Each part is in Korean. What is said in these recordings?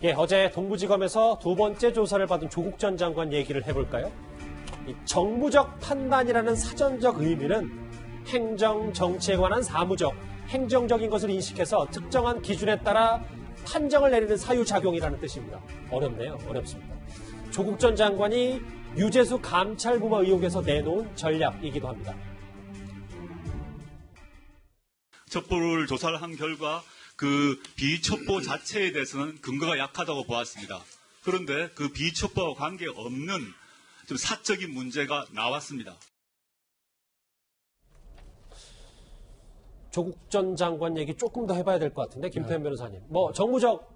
예, 어제 동부지검에서 두 번째 조사를 받은 조국 전 장관 얘기를 해볼까요? 이 정무적 판단이라는 사전적 의미는 행정, 정치에 관한 사무적, 행정적인 것을 인식해서 특정한 기준에 따라 판정을 내리는 사유작용이라는 뜻입니다. 어렵네요. 어렵습니다. 조국 전 장관이 유재수 감찰부마 의혹에서 내놓은 전략이기도 합니다. 첩보를 조사를 한 결과 그 비첩보 자체에 대해서는 근거가 약하다고 보았습니다. 그런데 그 비첩보와 관계없는 좀 사적인 문제가 나왔습니다. 조국 전 장관 얘기 조금 더 해봐야 될 것 같은데, 김태현 변호사님. 정무적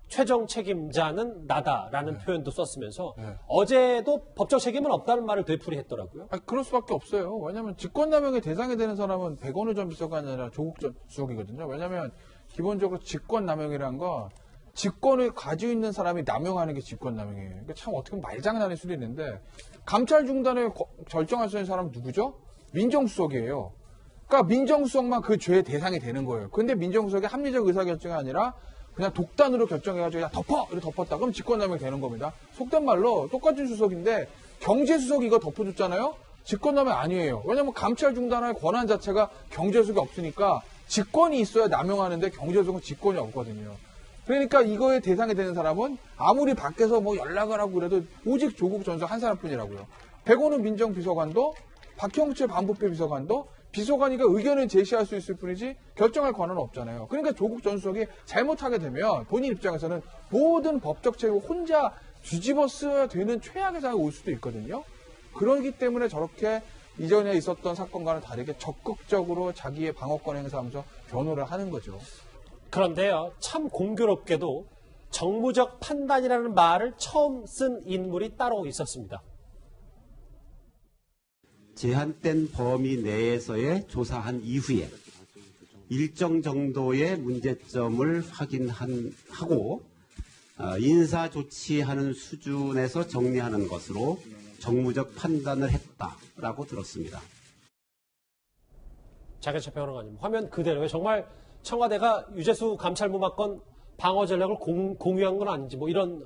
최종 책임자는 나다라는 표현도 썼으면서 어제도 법적 책임은 없다는 말을 되풀이했더라고요. 그럴 수밖에 없어요. 왜냐하면 직권남용의 대상이 되는 사람은 백원우 전 비서관이 아니라 조국 전 수석이거든요. 왜냐하면 기본적으로 직권남용이라는 거 직권을 가지고 있는 사람이 남용하는 게 직권남용이에요. 그러니까 참 어떻게 보면 말장난일 수도 있는데 감찰 중단을 결정할 수 있는 사람은 누구죠? 민정수석이에요. 그러니까 민정수석만 그 죄의 대상이 되는 거예요. 근데 민정수석의 합리적 의사결정이 아니라 그냥 독단으로 결정해가지고 야 덮어! 이렇게 덮었다. 그럼 직권남용이 되는 겁니다. 속된 말로 똑같은 수석인데 경제수석이 이거 덮어줬잖아요? 직권남용 아니에요. 왜냐면 감찰 중단할 권한 자체가 경제수석이 없으니까 직권이 있어야 남용하는데 경제수석은 직권이 없거든요. 그러니까 이거에 대상이 되는 사람은 아무리 밖에서 연락을 하고 그래도 오직 조국 전 수석 한 사람뿐이라고요. 백원우 민정비서관도 박형철 반부패 비서관도 비서관이가 의견을 제시할 수 있을 뿐이지 결정할 권한은 없잖아요. 그러니까 조국 전 수석이 잘못하게 되면 본인 입장에서는 모든 법적 책임을 혼자 뒤집어 써야 되는 최악의 상황이 올 수도 있거든요. 그렇기 때문에 저렇게 이전에 있었던 사건과는 다르게 적극적으로 자기의 방어권 행사하면서 변호를 하는 거죠. 그런데요, 참 공교롭게도 정무적 판단이라는 말을 처음 쓴 인물이 따로 있었습니다. 제한된 범위 내에서의 조사한 이후에 일정 정도의 문제점을 확인하고 인사 조치하는 수준에서 정리하는 것으로 정무적 판단을 했다라고 들었습니다. 장현철 평론가님, 화면 그대로요. 정말 청와대가 유재수 감찰부마건 방어 전략을 공유한 건 아닌지 이런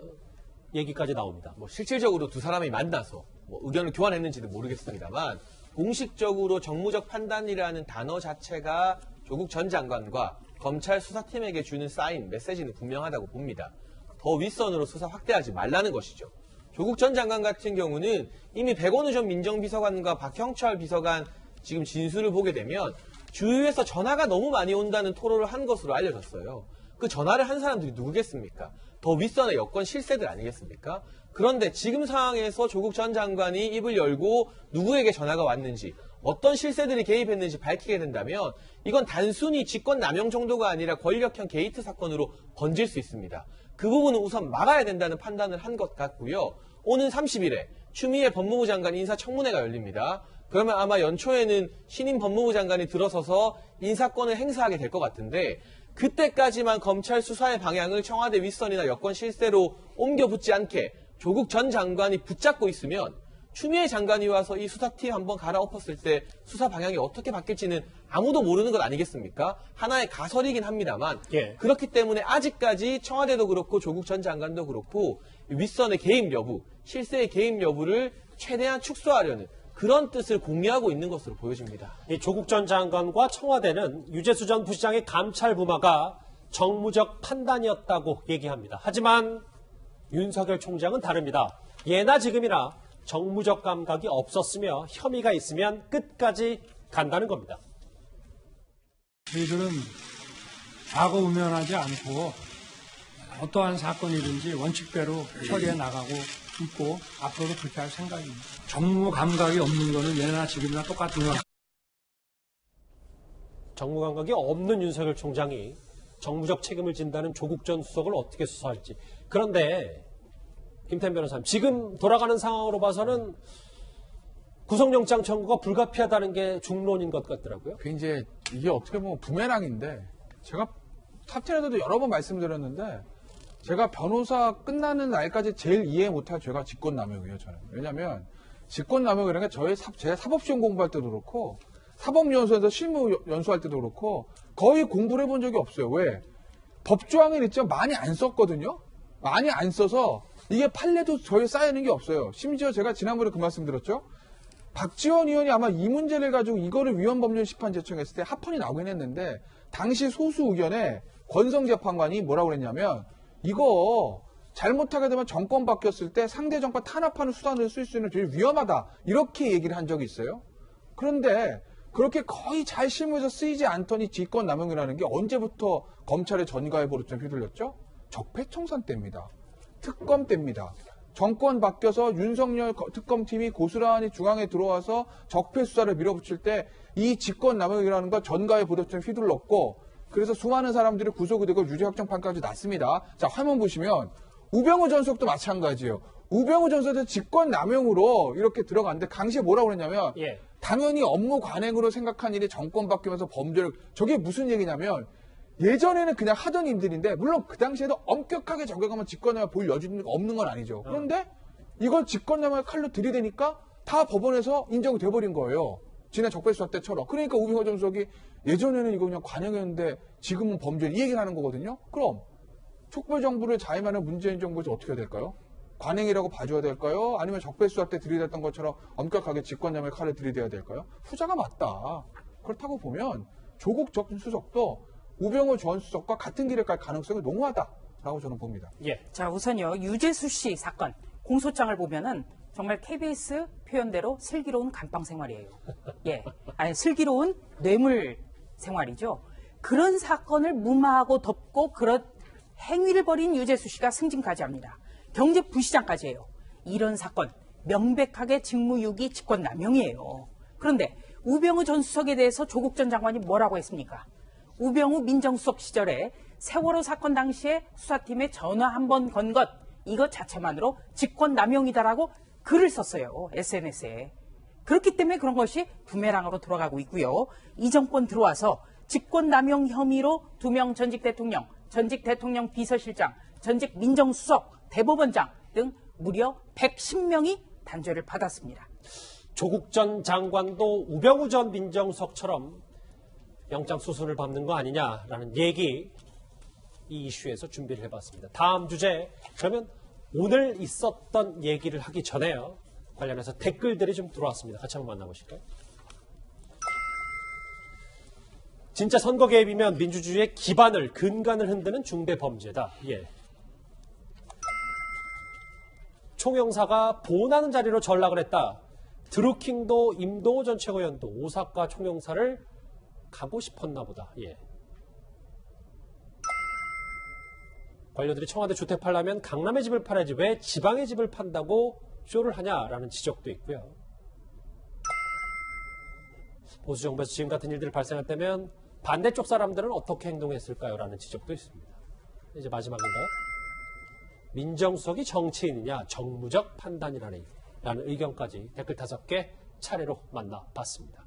얘기까지 나옵니다. 실질적으로 두 사람이 만나서 의견을 교환했는지는 모르겠습니다만 공식적으로 정무적 판단이라는 단어 자체가 조국 전 장관과 검찰 수사팀에게 주는 사인, 메시지는 분명하다고 봅니다. 더 윗선으로 수사 확대하지 말라는 것이죠. 조국 전 장관 같은 경우는 이미 백원우 전 민정비서관과 박형철 비서관 지금 진술을 보게 되면 주위에서 전화가 너무 많이 온다는 토로를 한 것으로 알려졌어요. 그 전화를 한 사람들이 누구겠습니까? 더 윗선의 여권 실세들 아니겠습니까? 그런데 지금 상황에서 조국 전 장관이 입을 열고 누구에게 전화가 왔는지 어떤 실세들이 개입했는지 밝히게 된다면 이건 단순히 직권 남용 정도가 아니라 권력형 게이트 사건으로 번질 수 있습니다. 그 부분은 우선 막아야 된다는 판단을 한 것 같고요. 오는 30일에 추미애 법무부 장관 인사청문회가 열립니다. 그러면 아마 연초에는 신임 법무부 장관이 들어서서 인사권을 행사하게 될 것 같은데 그때까지만 검찰 수사의 방향을 청와대 윗선이나 여권 실세로 옮겨붙지 않게 조국 전 장관이 붙잡고 있으면 추미애 장관이 와서 이 수사팀 한번 갈아엎었을 때 수사 방향이 어떻게 바뀔지는 아무도 모르는 것 아니겠습니까? 하나의 가설이긴 합니다만 그렇기 때문에 아직까지 청와대도 그렇고 조국 전 장관도 그렇고 윗선의 개입 여부, 실세의 개입 여부를 최대한 축소하려는 그런 뜻을 공유하고 있는 것으로 보여집니다. 이 조국 전 장관과 청와대는 유재수 전 부시장의 감찰 부마가 정무적 판단이었다고 얘기합니다. 하지만 윤석열 총장은 다릅니다. 예나 지금이나 정무적 감각이 없었으며 혐의가 있으면 끝까지 간다는 겁니다. 저희들은 과거 우면하지 않고 어떠한 사건이든지 원칙대로 처리해 나가고 있고 앞으로도 그렇게 할 생각입니다. 정무 감각이 없는 거는 예나 지금이나 똑같은 거. 정무 감각이 없는 윤석열 총장이 정무적 책임을 진다는 조국 전 수석을 어떻게 수사할지. 그런데 김태현 변호사님, 지금 돌아가는 상황으로 봐서는 구속영장 청구가 불가피하다는 게 중론인 것 같더라고요. 이게 어떻게 보면 부메랑인데 제가 탑텐에서도 여러 번 말씀드렸는데 제가 변호사 끝나는 날까지 제일 이해 못할 죄가 직권남용이에요, 저는. 왜냐면 직권남용이라는 게 제가 사법시험 공부할 때도 그렇고 사법연수원에서 실무 연수할 때도 그렇고 거의 공부를 해본 적이 없어요. 왜? 법조항을 있지만 많이 안 썼거든요. 많이 안 써서 이게 판례도 저희 쌓이는 게 없어요. 심지어 제가 지난번에 그 말씀 드렸죠. 박지원 의원이 아마 이 문제를 가지고 이거를 위헌법률 심판 제청했을 때 합헌이 나오긴 했는데 당시 소수 의견에 권성 재판관이 뭐라고 그랬냐면 이거 잘못하게 되면 정권 바뀌었을 때 상대 정권 탄압하는 수단을 쓸 수 있는 되게 위험하다. 이렇게 얘기를 한 적이 있어요. 그런데 그렇게 거의 잘 실무에서 쓰이지 않더니 직권남용이라는 게 언제부터 검찰의 전가에 버릇좀 휘둘렸죠? 적폐청산 때입니다. 특검 때입니다. 정권 바뀌어서 윤석열 특검팀이 고스란히 중앙에 들어와서 적폐 수사를 밀어붙일 때 이 직권남용이라는 거 전가에 버릇좀 휘둘렀고 그래서 수많은 사람들이 구속이 되고 유죄 확정판까지 났습니다. 자, 화면 보시면 우병우 전 수석도 마찬가지예요. 우병우 전 수석도 직권남용으로 이렇게 들어갔는데 당시에 뭐라고 그랬냐면 예. 당연히 업무 관행으로 생각한 일이 정권 바뀌면서 범죄를 저게 무슨 얘기냐면 예전에는 그냥 하던 일들인데 물론 그 당시에도 엄격하게 적용하면 직권남용 볼 여지가 없는 건 아니죠. 그런데 이걸 직권남용을 칼로 들이대니까 다 법원에서 인정이 돼버린 거예요. 지난 적폐수사 때처럼. 그러니까 우병우 전 수석이 예전에는 이거 그냥 관행이었는데 지금은 범죄 이 얘기를 하는 거거든요. 그럼 촉발정부를 자임하는 문재인 정부에서 어떻게 해야 될까요? 관행이라고 봐줘야 될까요? 아니면 적폐수사 때 들이댔던 것처럼 엄격하게 직권남용의 칼을 들이대야 될까요? 후자가 맞다. 그렇다고 보면 조국 전 수석도 우병우 전 수석과 같은 길을 갈 가능성이 농후하다라고 저는 봅니다. 예. 자, 우선요. 유재수 씨 사건 공소장을 보면은 정말 KBS 표현대로 슬기로운 감방 생활이에요. 예. 아니, 슬기로운 뇌물 생활이죠. 그런 사건을 무마하고 덮고 그런 행위를 벌인 유재수 씨가 승진까지합니다. 경제부시장까지 해요. 이런 사건 명백하게 직무유기 직권남용이에요. 그런데 우병우 전 수석에 대해서 조국 전 장관이 뭐라고 했습니까? 우병우 민정수석 시절에 세월호 사건 당시에 수사팀에 전화 한 번 건 것 이것 자체만으로 직권남용이다라고 글을 썼어요. SNS에. 그렇기 때문에 그런 것이 부메랑으로 돌아가고 있고요. 이 정권 들어와서 직권남용 혐의로 2명 전직 대통령, 전직 대통령 비서실장, 전직 민정수석, 대법원장 등 무려 110명이 단죄를 받았습니다. 조국 전 장관도 우병우 전 민정수석처럼 영장 수순을 밟는 거 아니냐라는 얘기 이 이슈에서 준비를 해봤습니다. 다음 주제 그러면 오늘 있었던 얘기를 하기 전에요. 관련해서 댓글들이 좀 들어왔습니다. 같이 한번 만나보실까요? 진짜 선거 개입이면 민주주의의 기반을 근간을 흔드는 중대 범죄다. 예. 총영사가 본하는 자리로 전락을 했다. 드루킹도 임동호 전 최고위원도 오사카 총영사를 가고 싶었나 보다. 예. 관료들이 청와대 주택 팔려면 강남의 집을 팔아야지 왜 지방의 집을 판다고 쇼를 하냐라는 지적도 있고요. 보수 정부에서 지금 같은 일들이 발생했다면 반대쪽 사람들은 어떻게 행동했을까요? 라는 지적도 있습니다. 이제 마지막인가요? 민정수석이 정치인이냐 정무적 판단이라는 의견까지 댓글 5개 차례로 만나봤습니다.